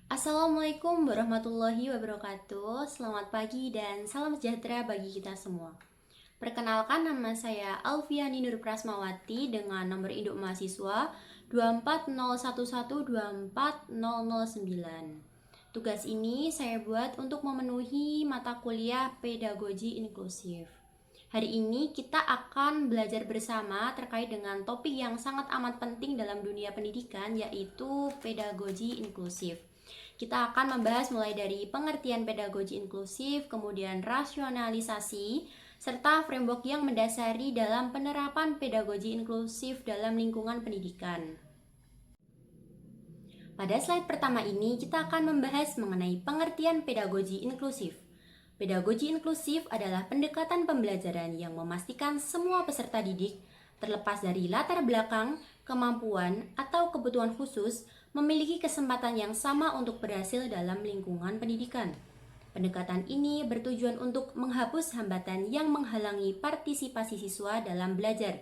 Assalamualaikum warahmatullahi wabarakatuh. Selamat pagi dan salam sejahtera bagi kita semua. Perkenalkan, nama saya Alfiani Nur Prasmawati dengan nomor induk mahasiswa 240124009. Tugas ini saya buat untuk memenuhi mata kuliah pedagogi inklusif. Hari ini kita akan belajar bersama terkait dengan topik yang sangat amat penting dalam dunia pendidikan, yaitu pedagogi inklusif. Kita akan membahas mulai dari pengertian pedagogi inklusif, kemudian rasionalisasi, serta framework yang mendasari dalam penerapan pedagogi inklusif dalam lingkungan pendidikan. Pada slide pertama ini, kita akan membahas mengenai pengertian pedagogi inklusif. Pedagogi inklusif adalah pendekatan pembelajaran yang memastikan semua peserta didik, terlepas dari latar belakang, kemampuan, atau kebutuhan khusus, memiliki kesempatan yang sama untuk berhasil dalam lingkungan pendidikan. Pendekatan ini bertujuan untuk menghapus hambatan yang menghalangi partisipasi siswa dalam belajar,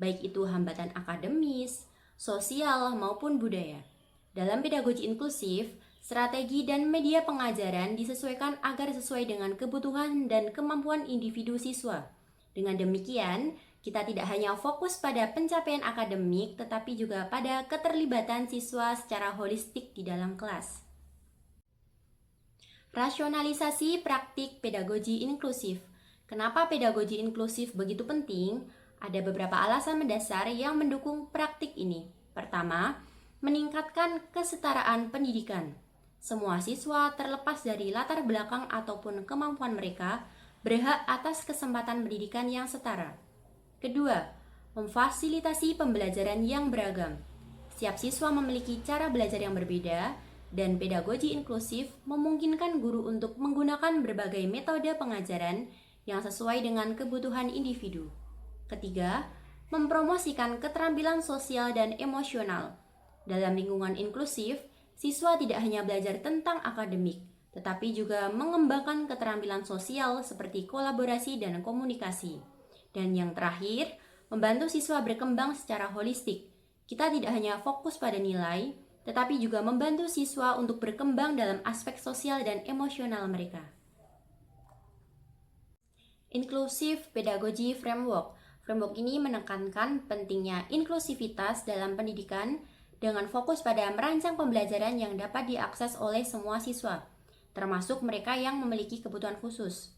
baik itu hambatan akademis, sosial, maupun budaya. Dalam pedagogi inklusif, strategi dan media pengajaran disesuaikan agar sesuai dengan kebutuhan dan kemampuan individu siswa. Dengan demikian, kita tidak hanya fokus pada pencapaian akademik, tetapi juga pada keterlibatan siswa secara holistik di dalam kelas. Rasionalisasi praktik pedagogi inklusif. Kenapa pedagogi inklusif begitu penting? Ada beberapa alasan mendasar yang mendukung praktik ini. Pertama, meningkatkan kesetaraan pendidikan. Semua siswa, terlepas dari latar belakang ataupun kemampuan mereka, berhak atas kesempatan pendidikan yang setara. Kedua, memfasilitasi pembelajaran yang beragam. Setiap siswa memiliki cara belajar yang berbeda, dan pedagogi inklusif memungkinkan guru untuk menggunakan berbagai metode pengajaran yang sesuai dengan kebutuhan individu. Ketiga, mempromosikan keterampilan sosial dan emosional. Dalam lingkungan inklusif, siswa tidak hanya belajar tentang akademik, tetapi juga mengembangkan keterampilan sosial seperti kolaborasi dan komunikasi. Dan yang terakhir, membantu siswa berkembang secara holistik. Kita tidak hanya fokus pada nilai, tetapi juga membantu siswa untuk berkembang dalam aspek sosial dan emosional mereka. Inklusif Pedagogy Framework. Framework ini menekankan pentingnya inklusivitas dalam pendidikan dengan fokus pada merancang pembelajaran yang dapat diakses oleh semua siswa, termasuk mereka yang memiliki kebutuhan khusus.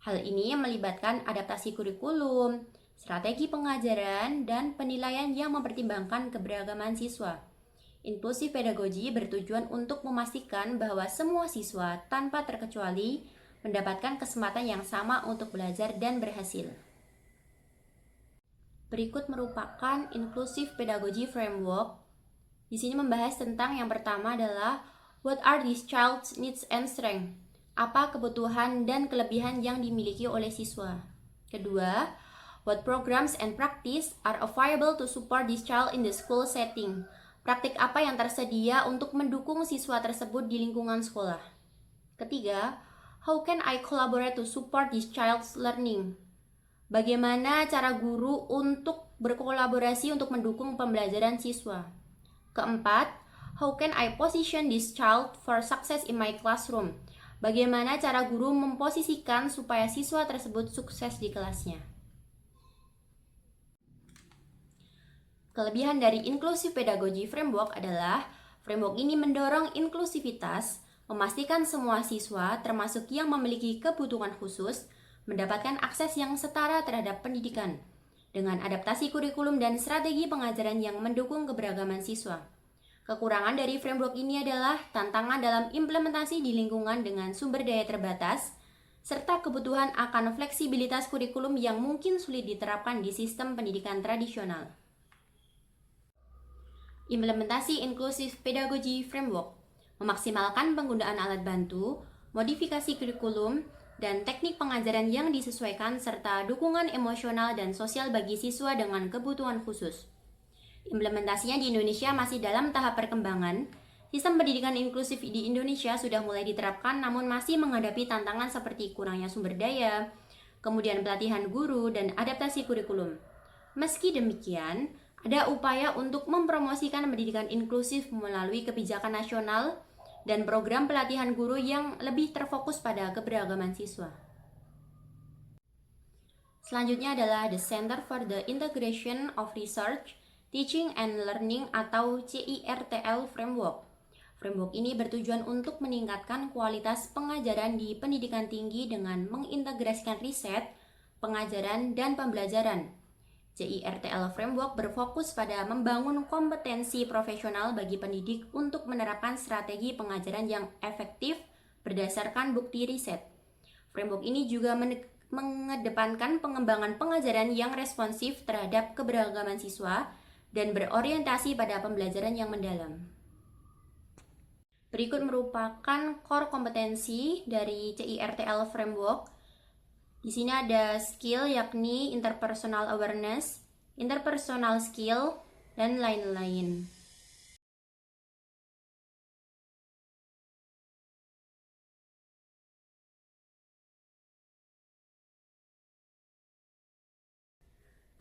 Hal ini melibatkan adaptasi kurikulum, strategi pengajaran, dan penilaian yang mempertimbangkan keberagaman siswa. Inklusif pedagogi bertujuan untuk memastikan bahwa semua siswa tanpa terkecuali mendapatkan kesempatan yang sama untuk belajar dan berhasil. Berikut merupakan Inklusif Pedagogy Framework. Di sini membahas tentang yang pertama adalah what are this child's needs and strengths? Apa kebutuhan dan kelebihan yang dimiliki oleh siswa? Kedua, what programs and practice are available to support this child in the school setting? Praktik apa yang tersedia untuk mendukung siswa tersebut di lingkungan sekolah? Ketiga, how can I collaborate to support this child's learning? Bagaimana cara guru untuk berkolaborasi untuk mendukung pembelajaran siswa? Keempat, how can I position this child for success in my classroom? Bagaimana cara guru memposisikan supaya siswa tersebut sukses di kelasnya? Kelebihan dari Inklusif Pedagogy Framework adalah framework ini mendorong inklusivitas, memastikan semua siswa, termasuk yang memiliki kebutuhan khusus, mendapatkan akses yang setara terhadap pendidikan, dengan adaptasi kurikulum dan strategi pengajaran yang mendukung keberagaman siswa. Kekurangan dari framework ini adalah tantangan dalam implementasi di lingkungan dengan sumber daya terbatas, serta kebutuhan akan fleksibilitas kurikulum yang mungkin sulit diterapkan di sistem pendidikan tradisional. Implementasi Inklusif Pedagogy Framework memaksimalkan penggunaan alat bantu, modifikasi kurikulum, dan teknik pengajaran yang disesuaikan serta dukungan emosional dan sosial bagi siswa dengan kebutuhan khusus. Implementasinya di Indonesia masih dalam tahap perkembangan. Sistem pendidikan inklusif di Indonesia sudah mulai diterapkan namun masih menghadapi tantangan seperti kurangnya sumber daya, kemudian pelatihan guru, dan adaptasi kurikulum. Meski demikian, ada upaya untuk mempromosikan pendidikan inklusif melalui kebijakan nasional dan program pelatihan guru yang lebih terfokus pada keberagaman siswa. Selanjutnya adalah The Center for the Integration of Research, Teaching and Learning atau CIRTL Framework. Framework ini bertujuan untuk meningkatkan kualitas pengajaran di pendidikan tinggi dengan mengintegrasikan riset, pengajaran, dan pembelajaran. CIRTL Framework berfokus pada membangun kompetensi profesional bagi pendidik untuk menerapkan strategi pengajaran yang efektif berdasarkan bukti riset. Framework ini juga mengedepankan pengembangan pengajaran yang responsif terhadap keberagaman siswa dan berorientasi pada pembelajaran yang mendalam. Berikut merupakan core kompetensi dari CIRTL Framework. Di sini ada skill yakni interpersonal awareness, interpersonal skill, dan lain-lain.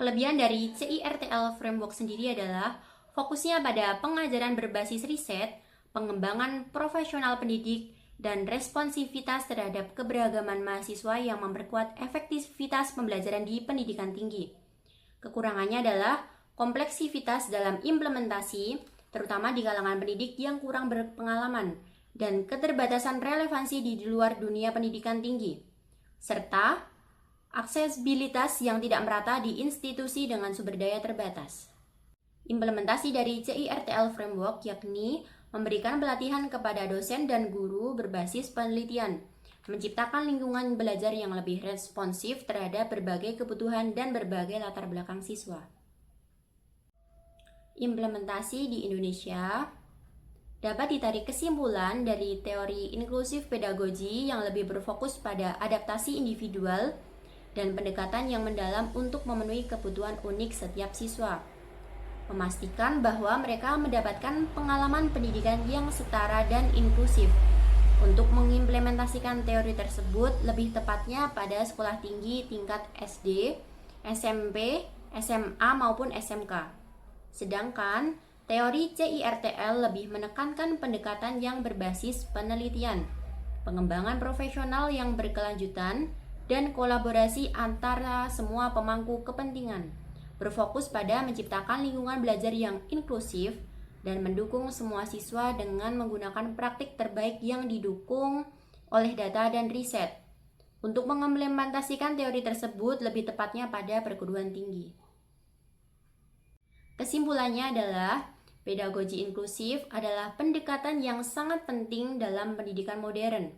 Kelebihan dari CIRTL Framework sendiri adalah fokusnya pada pengajaran berbasis riset, pengembangan profesional pendidik, dan responsivitas terhadap keberagaman mahasiswa yang memperkuat efektivitas pembelajaran di pendidikan tinggi. Kekurangannya adalah kompleksivitas dalam implementasi, terutama di kalangan pendidik yang kurang berpengalaman, dan keterbatasan relevansi di luar dunia pendidikan tinggi, serta aksesibilitas yang tidak merata di institusi dengan sumber daya terbatas. Implementasi dari CIRTL Framework yakni memberikan pelatihan kepada dosen dan guru berbasis penelitian, menciptakan lingkungan belajar yang lebih responsif terhadap berbagai kebutuhan dan berbagai latar belakang siswa. Implementasi di Indonesia dapat ditarik kesimpulan dari teori inklusif pedagogi yang lebih berfokus pada adaptasi individual dan pendekatan yang mendalam untuk memenuhi kebutuhan unik setiap siswa. Memastikan bahwa mereka mendapatkan pengalaman pendidikan yang setara dan inklusif. Untuk mengimplementasikan teori tersebut lebih tepatnya pada sekolah tinggi tingkat SD, SMP, SMA maupun SMK. Sedangkan teori CIRTL lebih menekankan pendekatan yang berbasis penelitian, pengembangan profesional yang berkelanjutan, dan kolaborasi antara semua pemangku kepentingan. Berfokus pada menciptakan lingkungan belajar yang inklusif dan mendukung semua siswa dengan menggunakan praktik terbaik yang didukung oleh data dan riset. Untuk mengimplementasikan teori tersebut lebih tepatnya pada perguruan tinggi. Kesimpulannya adalah pedagogi inklusif adalah pendekatan yang sangat penting dalam pendidikan modern.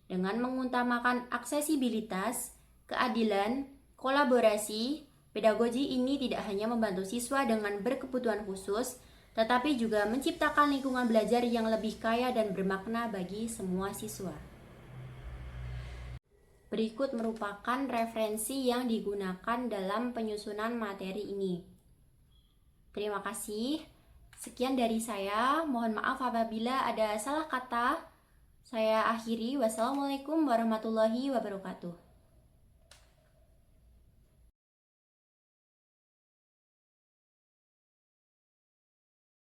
Dengan mengutamakan aksesibilitas, keadilan, kolaborasi, pedagogi ini tidak hanya membantu siswa dengan berkebutuhan khusus, tetapi juga menciptakan lingkungan belajar yang lebih kaya dan bermakna bagi semua siswa. Berikut merupakan referensi yang digunakan dalam penyusunan materi ini. Terima kasih. Sekian dari saya. Mohon maaf apabila ada salah kata. Saya akhiri. Wassalamualaikum warahmatullahi wabarakatuh.